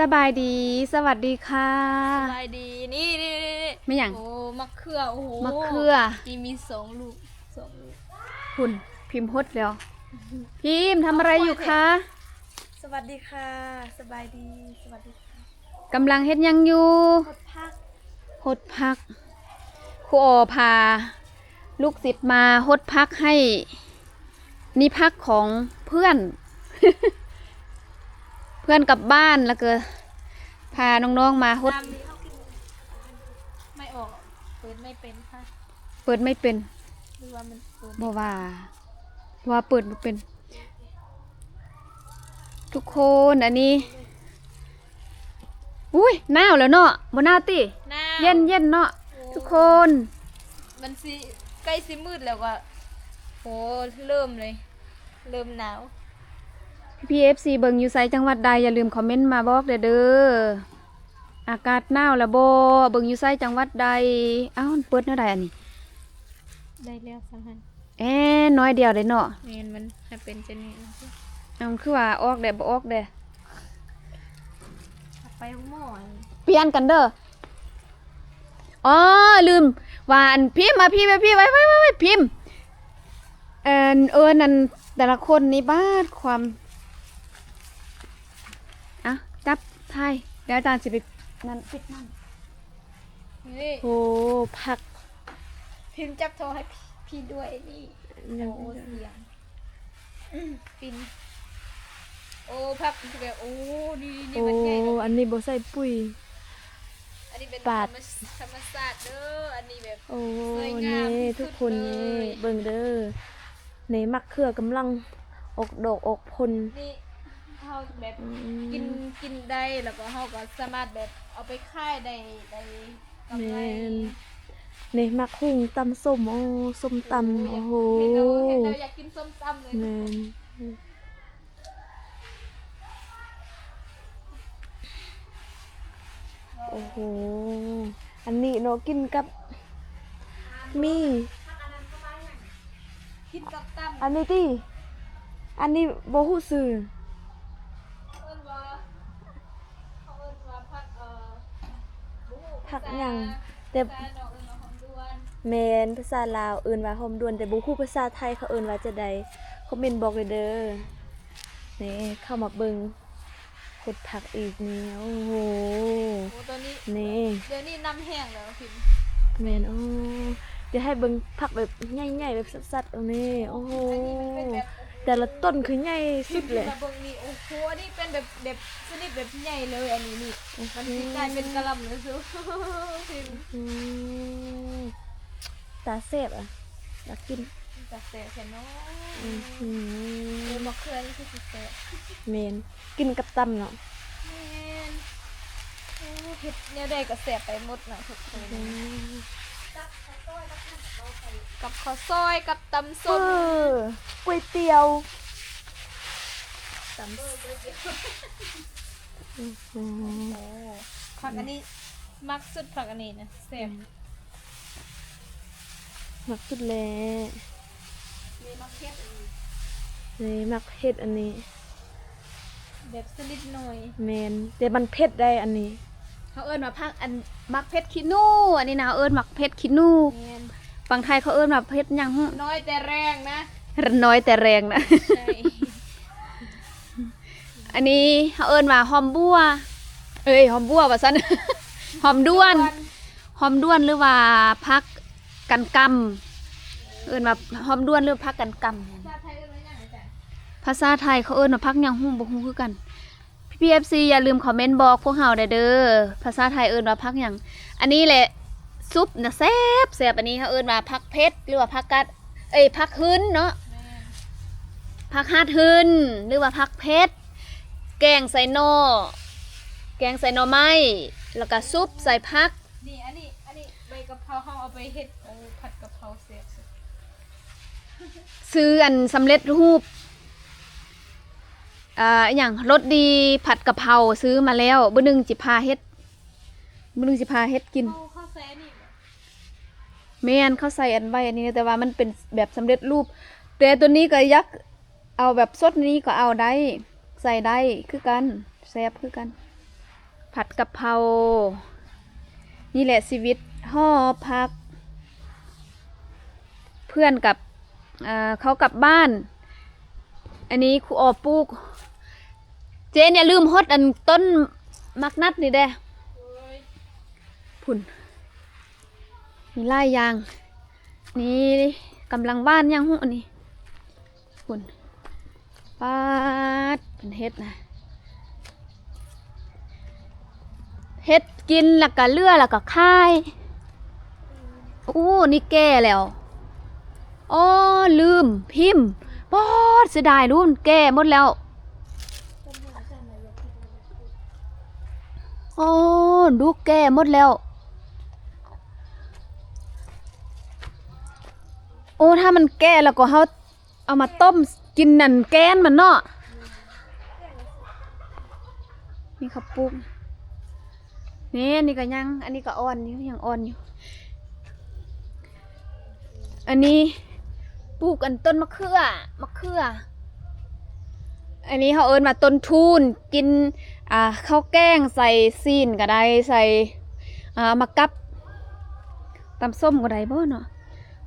สบายดีสวัสดีค่ะสบายดีนี่ไม่หยังโอ้มะเขือโอ้โหมะเขือมีสองลูกคุณพิมพ์ฮดแล้วพิมพ์ทำอะไรอยู่คะ สวัสดีค่ะสบายดีสวัสดีค่ะกำลังเฮ็ดหยังอยู่ขดพักฮดพักครูออพาลูกศิษย์มาฮดพักให้นี่พักของเพื่อน เพื่อนกลับบ้านแล้วก็พาน้องๆมาฮดน้ำนี้เขากินไม่ออกเปิดไม่เป็นค่ะเปิดไม่เป็น หรือว่ามันเปิดบ่ว่าเปิดบ่เป็น ทุกคนอันนี้อุ้ยหนาวแล้วเนาะบ่หนาวติน้ำเย็นเนาะทุกคน มันสิใกล้สิมืดแล้วก็โอ้เริ่มเลย เริ่มหนาว PFC เบิ่งอยู่ไสจังหวัดใดอย่าลืมคอมเมนต์มาบอกเด้ออากาศหนาวแล้วบ่เบิ่งอยู่ไสจังหวัดใดอ้าวมันเปิดแนวใดอันนี้ได้แล้วสังหันน้อยเดียวได้เนาะเมนมันให้เป็นจะนี่มันคือว่าออกได้บ่ออกได้ไปหม้อ เปลี่ยนกันเด้ออ๋อลืมว่าอันพิมพ์มาพี่ไว้พิมพ์นั่นแต่ละคนนี่บ้าความอ่ะจับไทยเดี๋ยวอาจารย์สิไปนั่นปิดนั่น นี่ โอ้ผัก พิมพ์จับโทรให้พี่ด้วยนี่โอ้เสียงปินโอ้พักแบบโอ้นี่มันใหญ่เลย อันนี้บ่ใส่ปุ๋ยอันนี้เป็นปาดธรรมศาสตร์เด้ออันนี้แบบ โอ้ สวยงาม นี่ทุกคนนี่เบิ่งเด้อในมักเขือกำลังออกดอกออกผล นี่เฮาแบบกินได้แล้วก็เฮาก็สามารถแบบเอาไปขายได้กำ แม่ ไร นในมักหุงตำส้มโอ้ส้มตำโอ้โห เห็นเราอยากกินส้มตำเลย แม่นโอ้โหอันนี้เนาะกินกับมี กินกับตำ อันนี้ติอันนี้บ่ฮู้ชื่อ เอิ้นว่าเขาเอิ้นว่าผักบุ้ ผักหยังแต่ ภาษาดอกเอิ้นว่าหอมด้วน แม่นภาษาลาวเอิ้นว่าหอมด้วนแต่บ่ฮู้ภาษาไทยเขาเอิ้นว่าจะใดคอมเมนต์บอกเลยเด้อนี่เข้ามาเบิ่งขุดผักอีกนี่โอ้โห โอ้ตอนนี้ นี่ เดี๋ยวนี้น้ำแห้งแล้วพิมพ์ แม่นโอ้เดี๋ยวให้เบิ่งผักแบบใหญ่ๆแบบสัดๆตรงนี้โอ้โห อันนี้มันเป็นแบบ แต่ละต้นคือใหญ่สุดเลย มาเบิ่งนี่โอ้โหอันนี้เป็นแบบชนิดแบบใหญ่เลยอันนี้นี่มันสิกลายเป็นกะหล่ำเลยซูพิมพ์ อืมตาแซ่บอ่ะอยากกิน จัดเสร็จเนาะ อือหื โอ้ อ มะเขือนี่คือสิเสร็จ แม่นกินกับตำเนาะ แม่นโอ้เผ็ดเนี่ยได้ก็แสบไปหมดนะทุกคน อืม กับข้าวซอยกับตำ เอ ส้ม อก๋วยเตี๋ยว ตำส้ม อืม โอ้ผักอันนี้มักสุดผักอันนี้นะแสบ มักสุดแล มีมะเขืออันนี้ นี่มักเผ็ดอันนี้ แบบสลิดหน่อย แมนแต่มันเผ็ดได้อันนี้ เขาเอิ้นว่าผักอันมักเพชรขี้นูอันนี้นะเขาเอิ้นมักเพชรขี้นู แม่น ฝั่งไทยเขาเอิ้นว่าเพชรหยัง น้อยแต่แรงนะ น้อยแต่แรงนะ ใช่ อันนี้เขาเอิ้นว่าหอมบัวหอมบัวว่าซั่น หอมด้วนหอมด้วนหรือว่าผักกันกำเอิ้นว่าหอมด้วนหรือผักกันกำ ชาติไทยเอิ้นว่าหยังไงจ๊ะ ภาษาไทยเขาเอิ้นว่าผักหยังฮู้บ่ฮู้คือกัน PFC อย่าลืมคอมเมนต์บอกพวกเฮาได้เด้อภาษาไทยเอิ้นว่าผักหยังอันนี้แหละซุปน่ะแซ่บอันนี้เขาเอิ้นว่าผักเพชรหรือว่าผักกัดผักหึนเนาะ แม่น ผักฮาดหึนหรือว่าผักเพชรแกงใส่หน่อแกงใส่หน่อไม้แล้วก็ซุปใส่ผัก นี่อันนี้ใบกะเพราเฮาเอาไปเฮ็ดโอ้ผัดกะเพราแซ่บสุด ซื้ออันสำเร็จรูปอย่างรสดีผัดกะเพราซื้อมาแล้วมื้อนึงสิพาเฮ็ดกิน ข้าวแซ่นี่บ่ แม่นเขาใส่อันไว้อันนี้แต่ว่ามันเป็นแบบสำเร็จรูปแต่ตัวนี้ก็ยักเอาแบบสดนี้ก็เอาได้ใส่ได้คือกันแซ่บคือกัน ผัดกะเพรานี่แหละชีวิตห่อพัก เพื่อนกับเขากลับบ้าน อันนี้ครูออปลูก เจนอย่าลืมฮดอันต้นมักนัดนี่เด้พุ่นมีไล่ยาง นี่กำลังบ้านยังหุ่นนี่พุ่นปาดเป็นเฮ็ดนะเฮ็ดกินแล้วก็เลือแล้วก็ค่ายอู้นี่แก่แล้วอ๋อลืมพิมพ์ปอดเสียดายรุ่นแก่หมดแล้วโอ้ดูแก่หมดแล้วโอ้ถ้ามันแก่แล้วก็เฮาเอามาต้มกินนั่นแกนมันเนาะนี่ข้าวปุ้งนี่นี่ก็ยังอันนี้ก็อ่อนอยู่ยังอ่อนอยู่อันนี้ปลูกอันต้นมะเขืออันนี้เขาเอิ้นมาต้นทูนกินข้าวแกงใส่ซีนก็ได้ใส่มะกับตำส้มก็ได้บ่เนาะ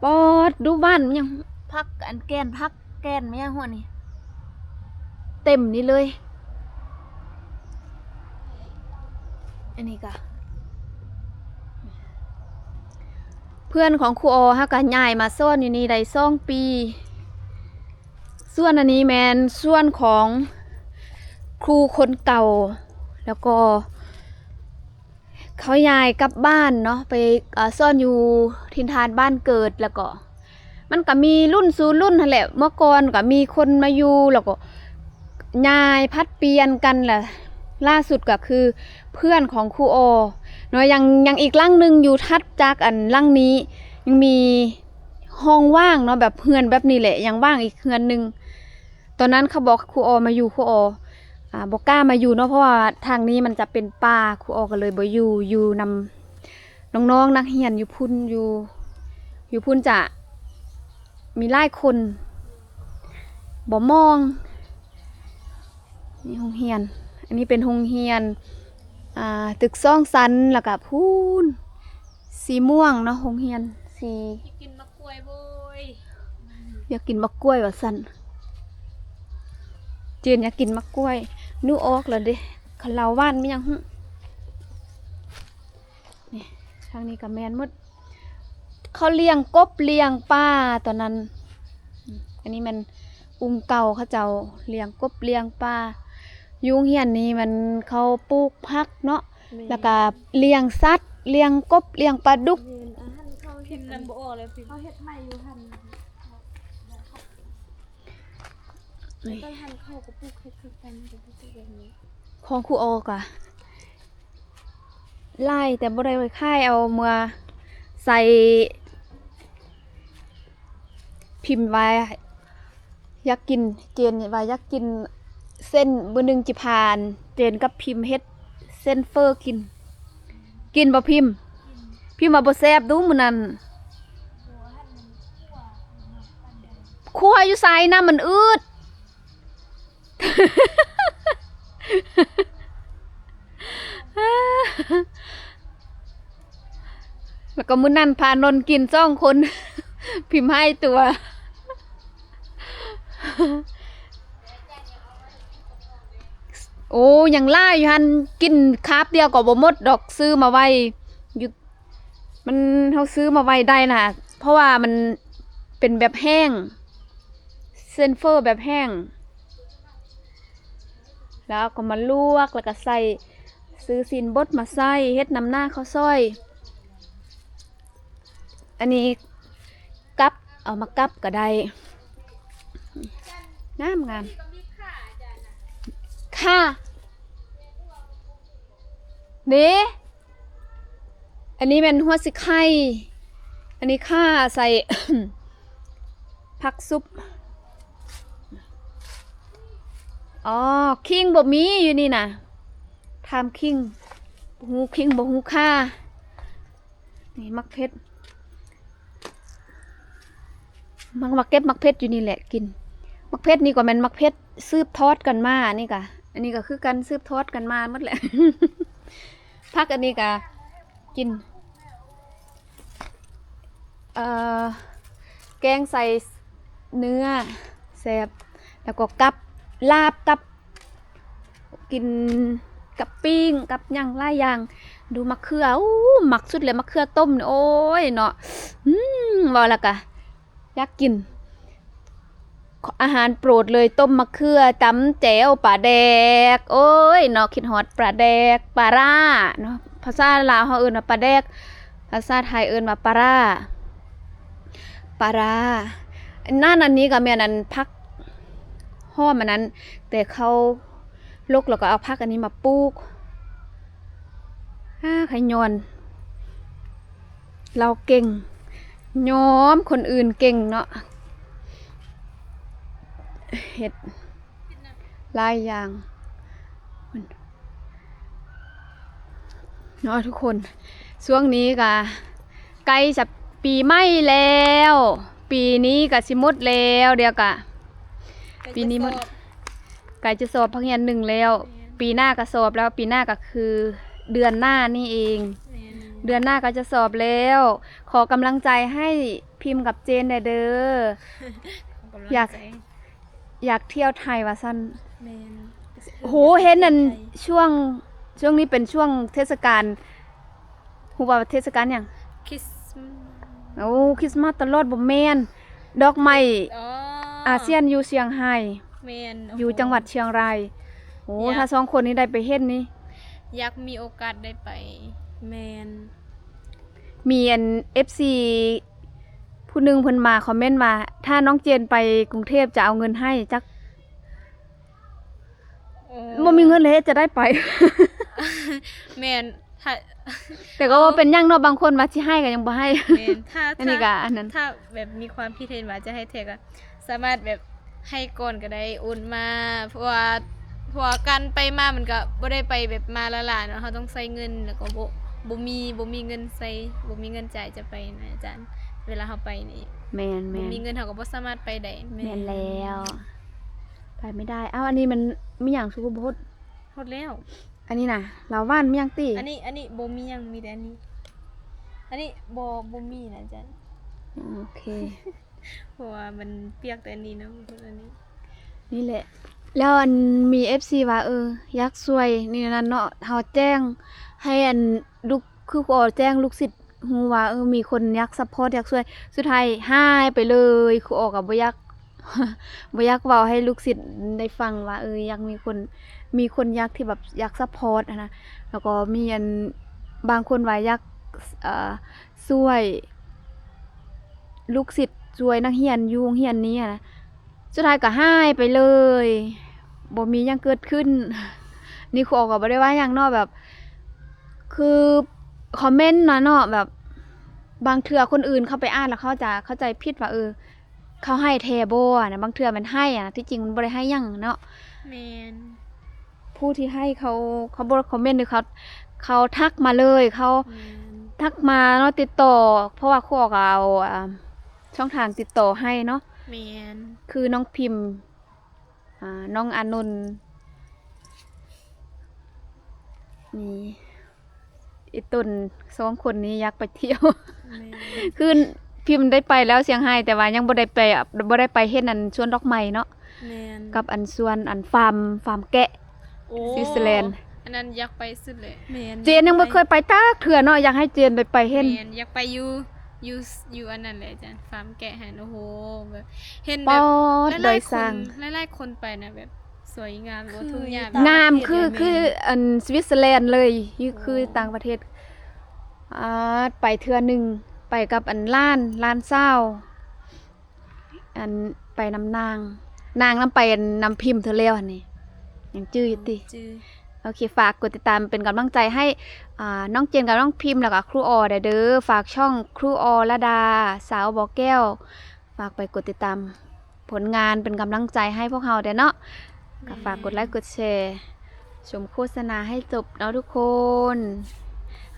ปอดดูบ้านมันยังพักอันแกนพักแกนมันยังหัวนี่เต็มนี่เลยอันนี้ก็เพื่อนของครูอฮะก็ย้ายมาซ่อนอยู่นี่ได้2 ปีส่วนอันนี้แมนส่วนของครูคนเก่าแล้วก็เขาย้ายกลับบ้านเนาะไปซ่อนอยู่ทินฐานบ้านเกิดแล้วก็มันก็มีรุ่นสู่รุ่นนั่นแหละเมื่อก่อนก็มีคนมาอยู่แล้วก็ย้ายพัดเปลี่ยนกันแหละล่าสุดก็คือเพื่อนของครูอเนาะยังอีกหลังนึงอยู่ทัดจากอันหลังนี้ยังมีห้องว่างเนาะแบบเพื่อนแบบนี้แหละยังว่างอีกเพื่อนนึงตอนนั้นเขาบอกครูอมาอยู่ครูอบอกกล้ามาอยู่เนาะเพราะว่าทางนี้มันจะเป็นป่าครูอก็เลยบ่อยู่นำน้องๆนักเรียนอยู่พุ่นอยู่พุ่นจะมีหลายคนบ่มองนี่โรงเรียนอันนี้เป็นโรงเรียนตึก2 ชั้นแล้วก็พูนสีม่วงเนาะโรงเรียนสีกินมะกล้วยโบย อยากกินมะกล้วยว่าซั่นเจียนอยากกินมะกล้วยนูออกแล้วเด้เขาเล่าว่านมีหยังนี่ทางนี้ก็แม่นหมดเขาเลี้ยงกบเลี้ยงปลาตอนนั้นอันนี้มันอุ้งเก่าเขาเจ้าเลี้ยงกบเลี้ยงปลายุงเหียนนี่มันเขาปลูกผักเนาะแล้วก็เลี้ยงสัตว์เลี้ยงกบเลี้ยงปลาดุก พิมพ์นำบ่ออกเลยพิมพ์ เขาเฮ็ดใหม่อยู่หั่นต้นหั่นเข้าก็ปลูกเฮ็ดคือกันจะปลูกแบบนี้ ของครูออกะไล่แต่บ่ได้ไว้ค่ายเอาเมื่อใส่พิมพ์ไว้อยากกินเจนว่าอยากกินเส้นมื้อนึงจิพานเจนกับพิมพ์เฮ็ดเส้นเฟอร์กินบ่พิมพ์ว่าบ่แซ่บดูมื้อนั้นคั่วอยู่ไสน้ำมันอืด แล้วก็มื้อนั้นพานนกิน2 คน พิมพ์ให้ตัว โอ้ยังล่าอยู่หันกินคาบเดียวก็บ่หมดดอกซื้อมาไว้อยู่มันเฮาซื้อมาไว้ได้น่ะเพราะว่ามันเป็นแบบแห้งเซนเฟอร์แบบแห้งแล้วก็มาลวกแล้วก็ใส่ซื้อซีนบดมาใส่เฮ็ดน้ำหน้าข้าวซอยอันนี้กับเอามากับก็ได้งามค่ะเด้อันนี้เป็นหัวสิไข่อันนี้ข้าใส่ ผักซุปอ๋อคิงบ่มีอยู่นี่นะทำคิงหูคิงบ่หูค่านี่มักเพชรมักเก็บมักเพชรอยู่นี่แหละกินมักเพชรนี่ก็แม่นมักเพชรซืบทอดกันมานี่กะอันนี้ก็คือกันซืบทอดกันมาหมดแหละ พักอันนี้ก็กินแกงใส่เนื้อแซ่บแล้วก็กับลาบกับกินกับปิ้งกับหยังหลายอย่างดูมะเขืออู้หมักสุดเลยมะเขือต้มนี่โอ้ยเนาะว่าแล้วก็อยากกินอาหารโปรดเลยต้มมะเขือตำแจ่วปลาแดกโอ้ยเนาะคิดฮอดปลาแดกปลาร่าเนาะภาษาลาวเฮาเอิ้นว่าปลาแดกภาษาไทยเอิ้นว่าปลาร่าปลาร่านั่นอันนี้ก็แม่นอันพักห้อมอันนั้นแต่เขาลกแล้วก็เอาพักอันนี้มาปลูกไข่ยอนเราเก่งย้อมคนอื่นเก่งเนาะเห็ดหลายอย่างเนาะทุกคนช่วงนี้ก็ใกล้จะปีใหม่แล้วปีนี้ก็สิหมดแล้วเดี๋ยวก็ปีนี้หมดใกล้จะสอบพักเรียนหนึ่งแล้วปีหน้าก็สอบแล้วปีหน้าก็คือเดือนหน้านี่เองเดือนหน้าก็จะสอบแล้วขอกำลังใจให้พิมพ์กับเจนได้เด้ออยากเที่ยวไทยว่าซั่นโหเห็นนั่นช่วงนี้เป็นช่วงเทศกาลฮู้ว่าเทศกาลหยัง คริส โอ้คริสต์มาสตลอดบ่แม่นดอกไม้อาเซียนอยู่เชียงไฮ้อยู่จังหวัดเชียงรายโอ้ถ้าสองคนนี้ได้ไปเฮ็ดนี่อยากมีโอกาสได้ไปแมนมีอัน FC ผู้หนึงเพิ่นมาคอมเมนต์ว่าถ้าน้องเจนไปกรุงเทพจะเอาเงินให้จักบ่มีเงินเลยจะได้ไป แมนถ้าแต่ก็ว่าเป็นหยังเนาะบางคนว่าสิให้ก็ยังบ่ให้แมนถ้า อันนี้ก็อันนั้นถ้าแบบมีความคิดเห็นว่าจะให้เทก็สามารถแบบให้ก่อนก็ได้โอนมาเพราะว่าการไปมามันก็บ่ได้ไปแบบมาละลาเนาะเขาต้องใช้เงินแล้วก็บ่มีเงินใช้บ่มีเงินจ่ายจะไปนะอาจารย์เวลาเขาไปนี่แม่นบ่มีเงินเขาก็บ่สามารถไปได้แม่นแล้วไปไม่ได้อ้าวอันนี้มันมีหยังสุขภพหมดแล้วอันนี้น่ะเราว่านมีหยังติ อันนี้บ่มีหยังมีแต่อันนี้บ่มีนะอาจารย์โอเค เพราะว่ามันเปียกแต่อันนี้เนาะอันนี้นี่แหละแล้วอันมี FC ว่าอยากช่วยนี่นั่นเนาะเฮาแจ้งให้อันลูกคือขอแจ้งลูกศิษย์ฮู้ว่ามีคนอยากซัพพอร์ตอยากช่วยสุดท้ายหายไปเลยครูออกก็บ่อยาก บ่อยากเว้าให้ลูกศิษย์ได้ฟังว่าอยากมีคนอยากที่แบบอยากซัพพอร์ตนะแล้วก็มีอันบางคนว่าอยากช่วยลูกศิษย์ช่วยนักเรียนอยู่โรงเรียนนี้นะสุดท้ายก็หายไปเลยบ่มีหยังเกิดขึ้น นี่ครูออกก็บ่ได้ว่าหยังเนาะแบบคือคอมเมนต์เนาะแบบบางเทื่อคนอื่นเข้าไปอ่านแล้วเขาจะเข้าใจผิดว่าเขาให้แท้บ่นะบางเทื่อมันให้ที่จริงมันบ่ได้ให้หยังเนาะแม่นผู้ที่ให้เขาบ่คอมเมนต์หรือเขาทักมาเลยเขาทักมาเนาะติดต่อเพราะว่าครูออกเอาช่องทางติดต่อให้เนาะแม่นคือน้องพิมพ์น้องอานนท์นี่อีต้น2คนนี้อยากไปเที่ยวคือพิมพ์ได้ไปแล้วเชียงไฮ้แต่ว่ายังบ่ได้ไปเฮ็ดอันสวนดอกไม้เนาะกับอันสวนอันฟาร์มแกะสวิตเซอร์แลนด์อันนั้นอยากไปสุดเลยเจนยังบ่เคยไปตักเทื่อเนาะอยากให้เจนได้ไปเฮ็ดอยากไปอยู่อันนั้นแหละอาจารย์ฟาร์มแกะหันโอ้โหแบบเห็นแบบหลายๆคนไปนะแบบสวยงามโอ้ทุ่งหญ้างามคืออันสวิตเซอร์แลนด์เลยคือต่างประเทศไปเทื่อนึงไปกับอันล้านเศร้าอันไปนำนางนำไปนำพิมพ์เธอแล้วนี่ยังจื้ออยู่ติโอเคฝากกดติดตามเป็นกำลังใจให้น้องเจนกับน้องพิมพ์แล้วก็ครูออเด้อฝากช่องครูออระดาสาวบ่อแก้วฝากไปกดติดตามผลงานเป็นกำลังใจให้พวกเราเด้อเนาะก็ฝากกดไลค์กดแชร์ชมโฆษณาให้จบเนาะทุกคน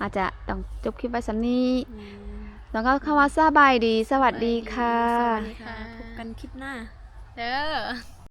อาจจะต้องจบคลิปไว้สำนี้แล้วก็คำว่าสบายดีสวัสดีค่ะพบกันคลิปหน้าเด้อ